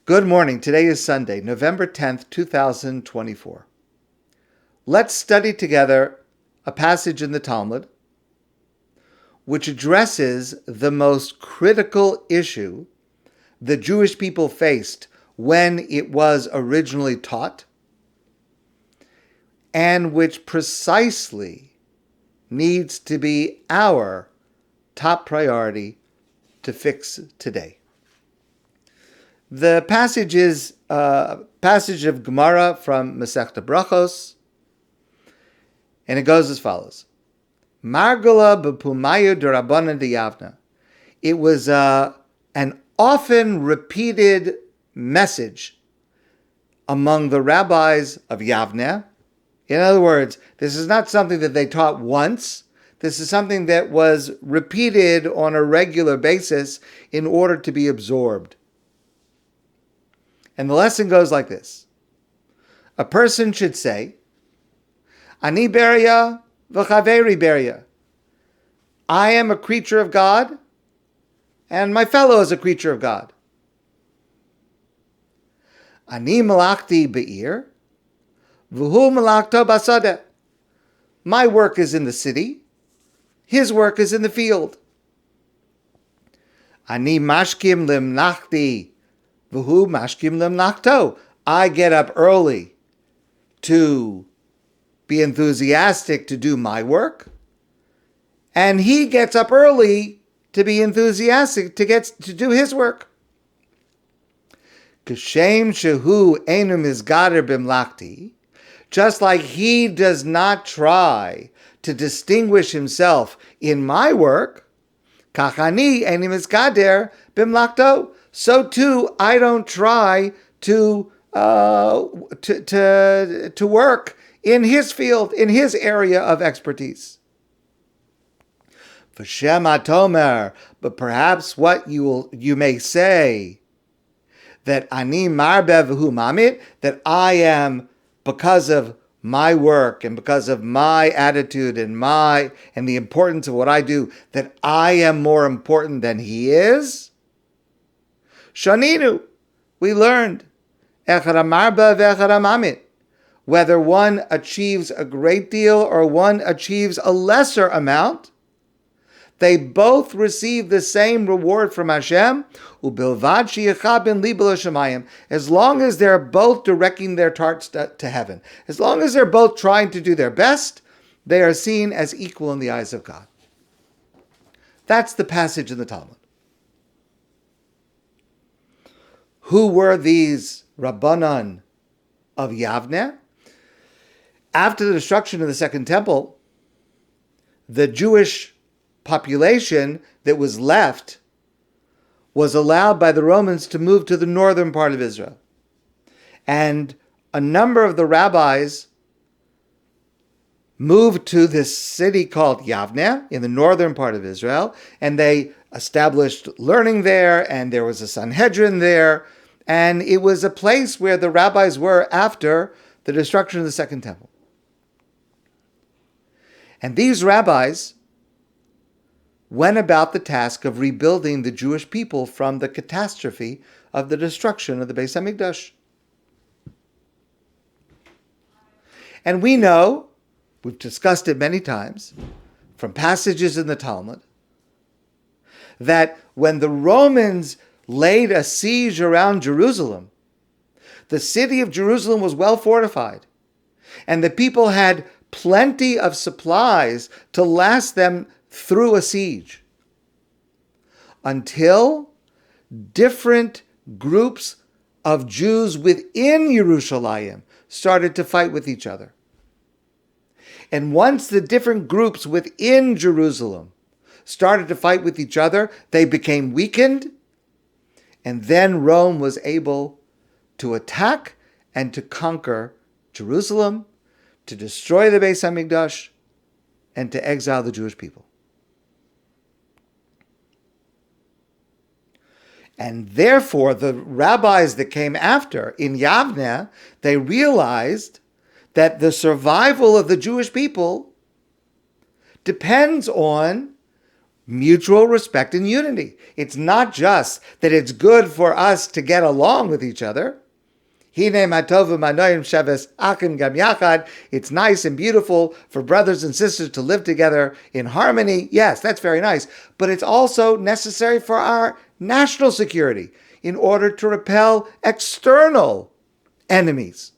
Good morning. Today is Sunday, November 10th, 2024. Let's study together a passage in the Talmud which addresses the most critical issue the Jewish people faced when it was originally taught, and which precisely needs to be our top priority to fix today. The passage is a passage of Gemara from Masechta Brachos, and it goes as follows. Margula b'pumayu d'Rabbanan de Yavneh. It was an often repeated message among the rabbis of Yavneh. In other words, this is not something that they taught once. This is something that was repeated on a regular basis in order to be absorbed. And the lesson goes like this. A person should say, Ani beria v'chaveri beria. I am a creature of God, and my fellow is a creature of God. Ani malachti be'ir, v'hu malachto basadeh. My work is in the city, his work is in the field. Ani mashkim limnachti, v'hu mashkim limnachto. I get up early to be enthusiastic to do my work, and he gets up early to be enthusiastic to do his work. Kashem shehu enu mizgader bimlachti, just like he does not try to distinguish himself in my work, kachani enu mizgader bimlachto, so too I don't try to work in his field, in his area of expertise. V'shem atomer, but perhaps what you may say, that ani marbe v'hu mamit, that I am, because of my work and because of my attitude and the importance of what I do, that I am more important than he is. Shaninu, we learned, echad marbe v'echad mamit, whether one achieves a great deal or one achieves a lesser amount, they both receive the same reward from Hashem, ubilvad she'echad ben libo l'shamayim, as long as they're both directing their hearts to heaven. As long as they're both trying to do their best, they are seen as equal in the eyes of God. That's the passage in the Talmud. Who were these Rabbanan of Yavneh? After the destruction of the Second Temple, the Jewish population that was left was allowed by the Romans to move to the northern part of Israel. And a number of the rabbis moved to this city called Yavneh in the northern part of Israel, and they established learning there, and there was a Sanhedrin there, and it was a place where the rabbis were after the destruction of the Second Temple. And these rabbis went about the task of rebuilding the Jewish people from the catastrophe of the destruction of the Beis HaMikdash. And we know, we've discussed it many times, from passages in the Talmud, that when the Romans laid a siege around Jerusalem, the city of Jerusalem was well fortified, and the people had plenty of supplies to last them through a siege, until different groups of Jews within Yerushalayim started to fight with each other. And once the different groups within Jerusalem started to fight with each other, they became weakened, and then Rome was able to attack and to conquer Jerusalem, to destroy the Beis HaMikdash, and to exile the Jewish people. And therefore, the rabbis that came after in Yavneh, they realized that the survival of the Jewish people depends on mutual respect and unity. It's not just that it's good for us to get along with each other. It's nice and beautiful for brothers and sisters to live together in harmony. Yes, that's very nice. But it's also necessary for our national security in order to repel external enemies.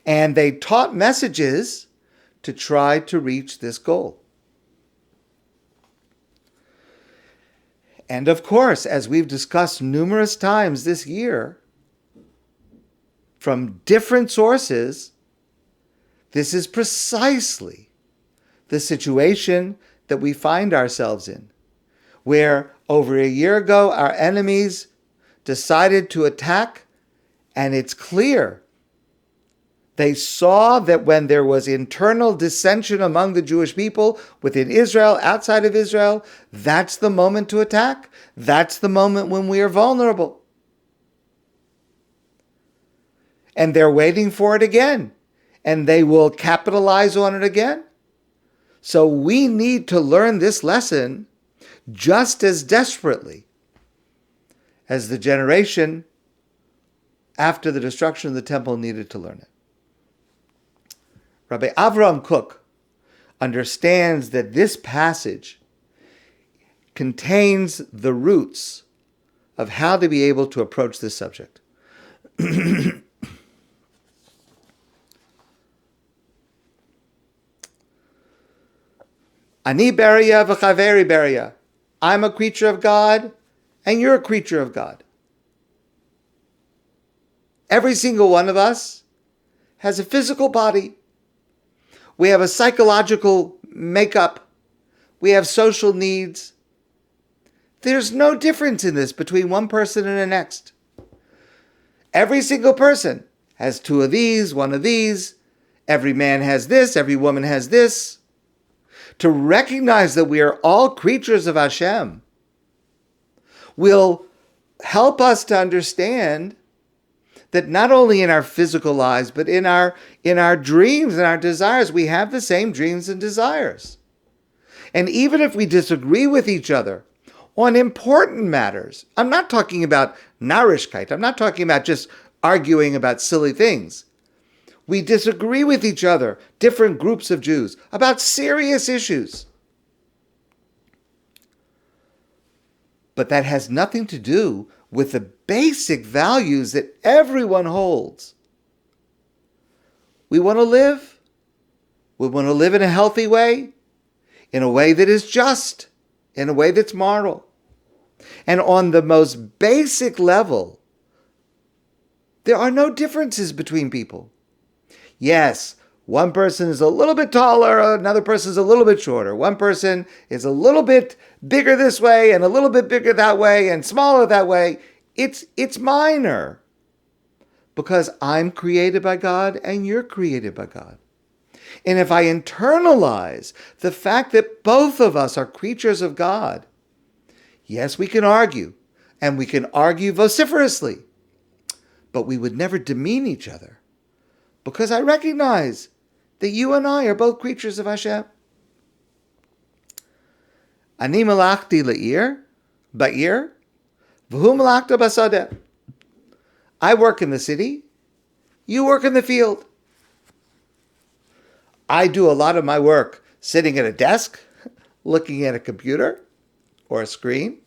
And they taught messages to try to reach this goal. And of course, as we've discussed numerous times this year, from different sources, this is precisely the situation that we find ourselves in, where over a year ago our enemies decided to attack, and it's clear they saw that when there was internal dissension among the Jewish people within Israel, outside of Israel, that's the moment to attack. That's the moment when we are vulnerable. And they're waiting for it again. And they will capitalize on it again. So we need to learn this lesson just as desperately as the generation after the destruction of the temple needed to learn it. Rabbi Avraham Kook understands that this passage contains the roots of how to be able to approach this subject. Ani beria v'chaveri beria. I'm a creature of God, and you're a creature of God. Every single one of us has a physical body. We have a psychological makeup. We have social needs. There's no difference in this between one person and the next. Every single person has two of these, one of these. Every man has this, every woman has this. To recognize that we are all creatures of Hashem will help us to understand that not only in our physical lives, but in our dreams and our desires, we have the same dreams and desires. And even if we disagree with each other on important matters, I'm not talking about narishkeit, I'm not talking about just arguing about silly things. We disagree with each other, different groups of Jews, about serious issues. But that has nothing to do with the basic values that everyone holds. We want to live. We want to live in a healthy way, in a way that is just, in a way that's moral. And on the most basic level, there are no differences between people. Yes, one person is a little bit taller, another person is a little bit shorter. One person is a little bit bigger this way and a little bit bigger that way and smaller that way. It's minor, because I'm created by God and you're created by God. And if I internalize the fact that both of us are creatures of God, yes, we can argue, and we can argue vociferously, but we would never demean each other, because I recognize that you and I are both creatures of Hashem. Ani malachti ba'ir, v'hu malachta basadeh. I work in the city, you work in the field. I do a lot of my work sitting at a desk, looking at a computer or a screen.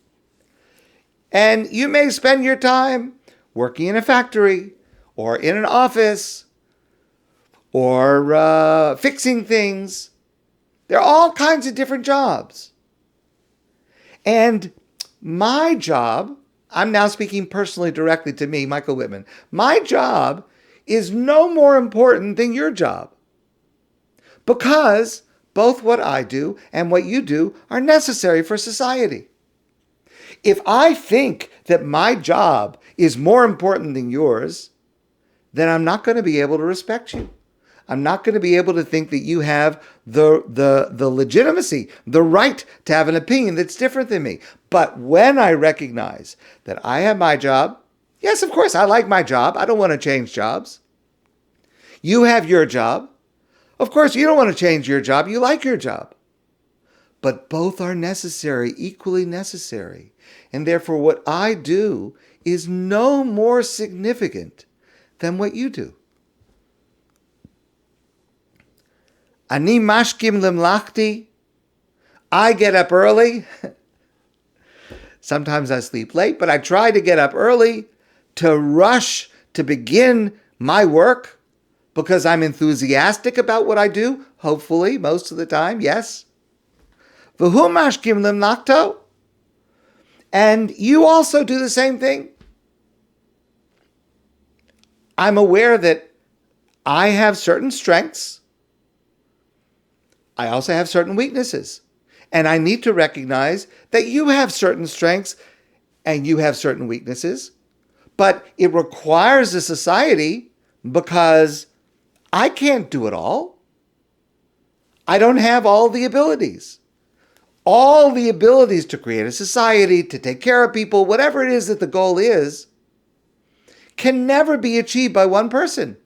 And you may spend your time working in a factory or in an office or fixing things. There are all kinds of different jobs. And my job, I'm now speaking personally directly to me, Michael Whitman, my job is no more important than your job. Because both what I do and what you do are necessary for society. If I think that my job is more important than yours, then I'm not going to be able to respect you. I'm not going to be able to think that you have the legitimacy, the right to have an opinion that's different than me. But when I recognize that I have my job, yes, of course, I like my job. I don't want to change jobs. You have your job. Of course, you don't want to change your job. You like your job. but both are necessary, equally necessary. And therefore what I do is no more significant than what you do. Ani mashkim limlachti. I get up early. Sometimes I sleep late, but I try to get up early to rush to begin my work because I'm enthusiastic about what I do. Hopefully, most of the time, yes. V'hu mashkim limlachto. And you also do the same thing. I'm aware that I have certain strengths. I also have certain weaknesses. And I need to recognize that you have certain strengths and you have certain weaknesses. But it requires a society because I can't do it all. I don't have all the abilities. All the abilities to create a society, to take care of people, whatever it is that the goal is, can never be achieved by one person.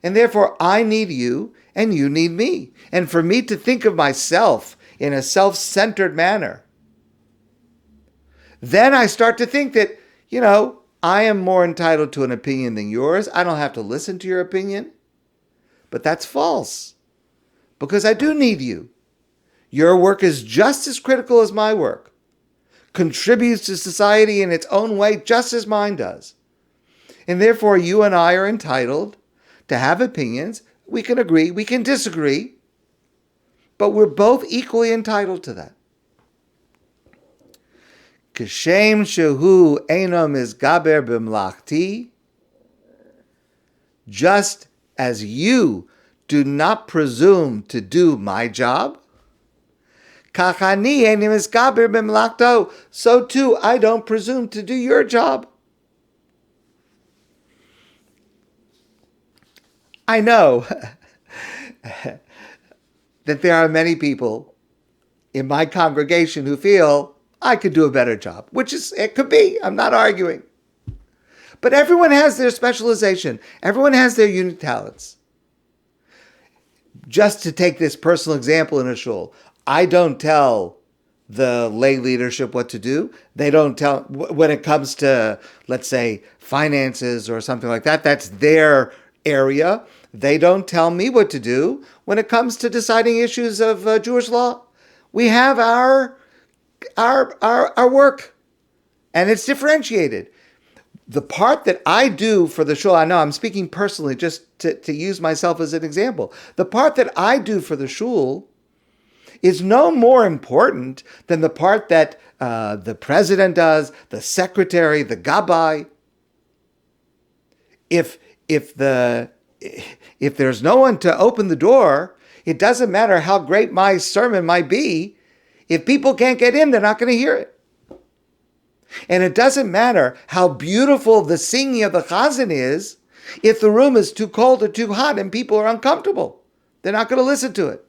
And therefore, I need you and you need me. And for me to think of myself in a self-centered manner, then I start to think that, I am more entitled to an opinion than yours. I don't have to listen to your opinion. But that's false, because I do need you. Your work is just as critical as my work, contributes to society in its own way just as mine does. And therefore, you and I are entitled to have opinions. We can agree, we can disagree, but we're both equally entitled to that. Kashem shehu eino misgaber b'mlachti. Just as you do not presume to do my job, kachani eino misgaber b'mlachto. So too, I don't presume to do your job. I know that there are many people in my congregation who feel I could do a better job, it could be. I'm not arguing. But everyone has their specialization. Everyone has their unique talents. Just to take this personal example in a shul, I don't tell the lay leadership what to do. They don't tell, when it comes to, let's say, finances or something like that, that's their area. They don't tell me what to do. When it comes to deciding issues of Jewish law, we have our work, and it's differentiated. The part that I do for the shul, I know I'm speaking personally just to use myself as an example. The part that I do for the shul is no more important than the part that the president does, the secretary, the gabbai. If there's no one to open the door, it doesn't matter how great my sermon might be. If people can't get in, they're not going to hear it. And it doesn't matter how beautiful the singing of the chazan is. If the room is too cold or too hot and people are uncomfortable, they're not going to listen to it.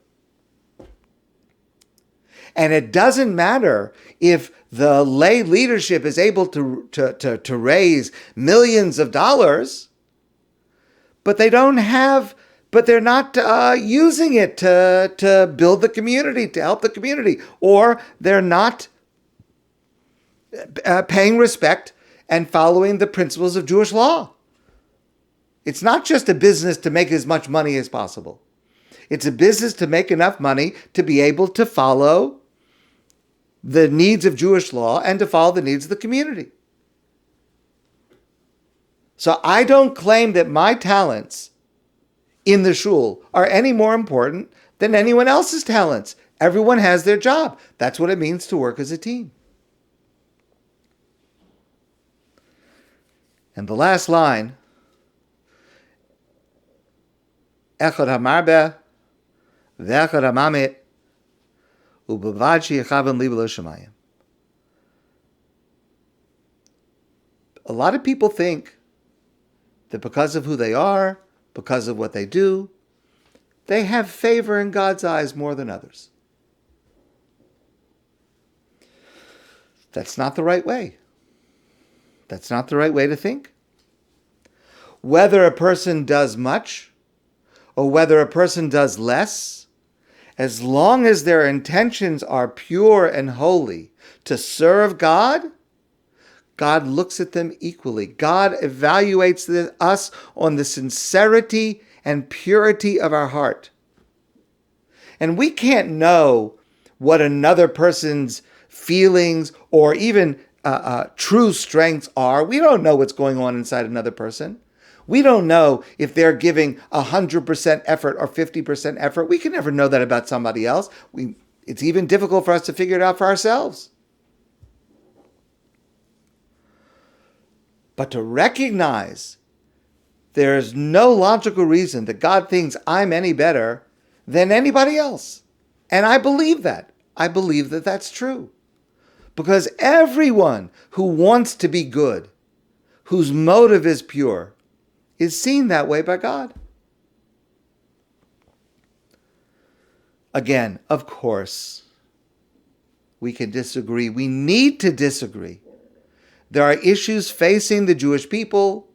And it doesn't matter if the lay leadership is able to raise millions of dollars, but they're not using it to build the community, to help the community, or they're not paying respect and following the principles of Jewish law. It's not just a business to make as much money as possible. It's a business to make enough money to be able to follow the needs of Jewish law and to follow the needs of the community. So I don't claim that my talents in the shul are any more important than anyone else's talents. Everyone has their job. That's what it means to work as a team. And the last line, Echad hamarbe, ve'echad hamamit, u'bavad she'yechaven libo l'shamayim. A lot of people think that because of who they are, because of what they do, they have favor in God's eyes more than others. That's not the right way. That's not the right way to think. Whether a person does much or whether a person does less as long as their intentions are pure and holy to serve God, God looks at them equally. God evaluates us on the sincerity and purity of our heart. And we can't know what another person's feelings or even true strengths are. We don't know what's going on inside another person. We don't know if they're giving 100% effort or 50% effort. We can never know that about somebody else. It's even difficult for us to figure it out for ourselves. But to recognize there is no logical reason that God thinks I'm any better than anybody else. And I believe that. I believe that that's true. Because everyone who wants to be good, whose motive is pure, is seen that way by God. Again, of course, we can disagree. We need to disagree. There are issues facing the Jewish people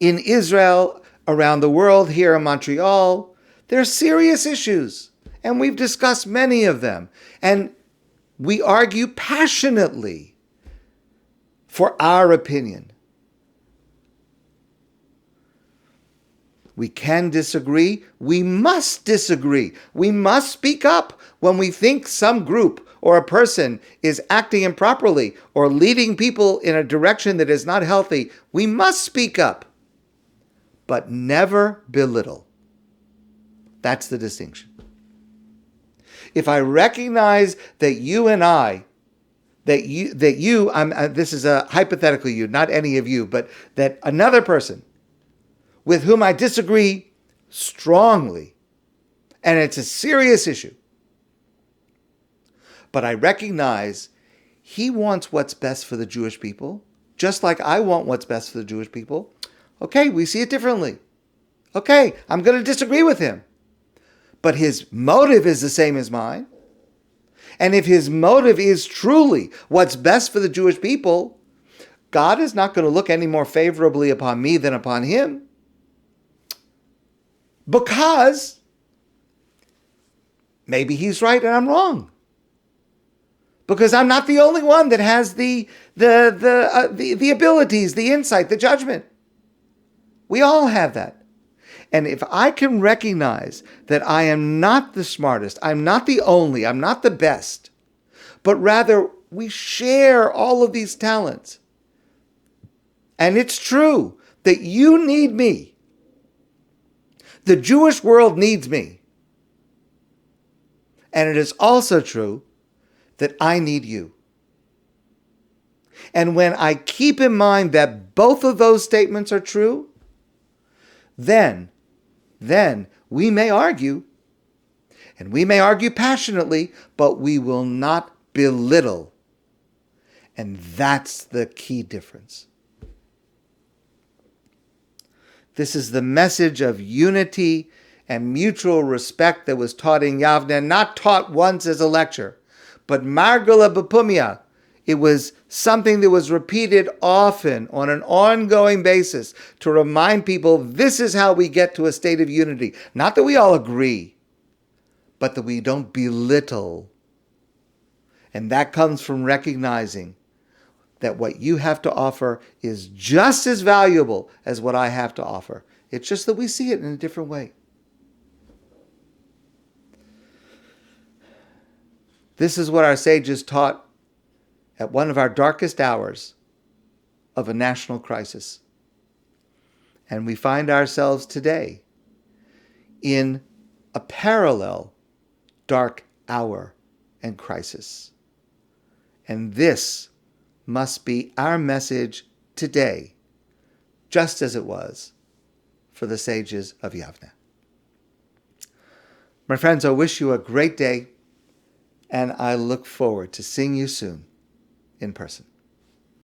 in Israel, around the world, here in Montreal. There are serious issues, and we've discussed many of them. And we argue passionately for our opinion. We can disagree. We must disagree. We must speak up when we think some group or a person is acting improperly or leading people in a direction that is not healthy. We must speak up, but never belittle. That's the distinction. If I recognize that you and I, this is a hypothetical you, not any of you, but that another person with whom I disagree strongly, and it's a serious issue, but I recognize he wants what's best for the Jewish people, just like I want what's best for the Jewish people. Okay, we see it differently. Okay, I'm going to disagree with him. But his motive is the same as mine. And if his motive is truly what's best for the Jewish people, God is not going to look any more favorably upon me than upon him. Because maybe he's right and I'm wrong. Because I'm not the only one that has the abilities, the insight, the judgment. We all have that. And if I can recognize that I am not the smartest, I'm not the only, I'm not the best, but rather we share all of these talents. And it's true that you need me. The Jewish world needs me. And it is also true that I need you. And when I keep in mind that both of those statements are true, then we may argue, and we may argue passionately, but we will not belittle. And that's the key difference. This is the message of unity and mutual respect that was taught in Yavneh, not taught once as a lecture, but margula b'pumya. It was something that was repeated often on an ongoing basis to remind people this is how we get to a state of unity. Not that we all agree, but that we don't belittle. And that comes from recognizing that what you have to offer is just as valuable as what I have to offer. It's just that we see it in a different way. This is what our sages taught at one of our darkest hours of a national crisis. And we find ourselves today in a parallel dark hour and crisis. And this must be our message today, just as it was for the sages of Yavneh. My friends, I wish you a great day, and I look forward to seeing you soon in person.